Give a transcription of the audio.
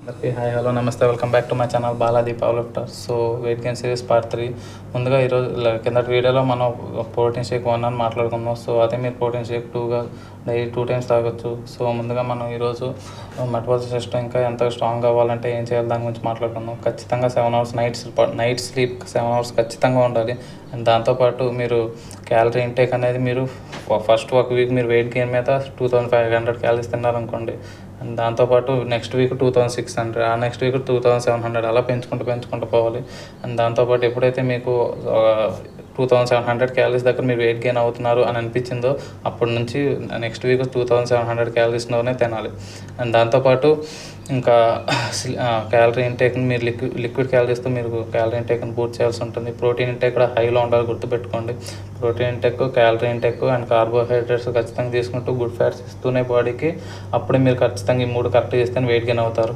అందరికీ hi hello నమస్తే welcome back to my channel Baladeep power. So weight gain series part 3. ముందుగా ఈరోజు కిందటి వీడియోలో మనం ప్రోటీన్ షేక్ 1 అని మాట్లాడుకుందాం. సో అదే మీరు ప్రోటీన్ షేక్ 2గా డైలీ 2 టైమ్స్ తాగొచ్చు. సో ముందుగా మనం ఈరోజు మెటబాలిక్ సిస్టమ్ ఇంకా ఎంత స్ట్రాంగ్ అవ్వాలంటే ఏం చేయాలి దాని గురించి మాట్లాడుకుందాం. ఖచ్చితంగా 7 అవర్స్ నైట్ స్లీప్ 7 అవర్స్ ఖచ్చితంగా ఉండాలి. అండ్ దాంతోపాటు మీరు క్యాలరీ ఇంటేక్ అనేది మీరు ఫస్ట్ ఒక వీక్ మీరు వెయిట్ గెయిన్ మీద 2500 క్యాలరీస్ తిన్నారనుకోండి. అండ్ దాంతోపాటు నెక్స్ట్ వీక్ 2600, ఆ నెక్స్ట్ వీక్ 2700 అలా పెంచుకుంటూ పోవాలి. అండ్ దాంతోపాటు ఎప్పుడైతే మీకు 2700 క్యాలరీస్ దగ్గర మీరు వెయిట్ గెయిన్ అవుతున్నారు అని అనిపించిందో అప్పటి నుంచి నెక్స్ట్ వీక్ 2700 క్యాలరీస్లోనే తినాలి. అండ్ దాంతోపాటు ఇంకా క్యాలరీ ఇంటేక్ని మీరు లిక్విడ్ క్యాలరీస్తో మీరు క్యాలరీ ఇంటేక్ని పూర్తి చేయాల్సి ఉంటుంది. ప్రోటీన్ ఇంటేక్ కూడా హైలో ఉండాలి, గుర్తుపెట్టుకోండి. Protein intake, calorie intake and carbohydrates ఖచ్చితంగా తీసుకుంటూ గుడ్ ఫ్యాట్స్ ఇస్తూనే బాడీకి, అప్పుడే మీరు ఖచ్చితంగా ఈ 3 కరెక్ట్గా ఇస్తేనే వెయిట్ గెయిన్ అవుతారు.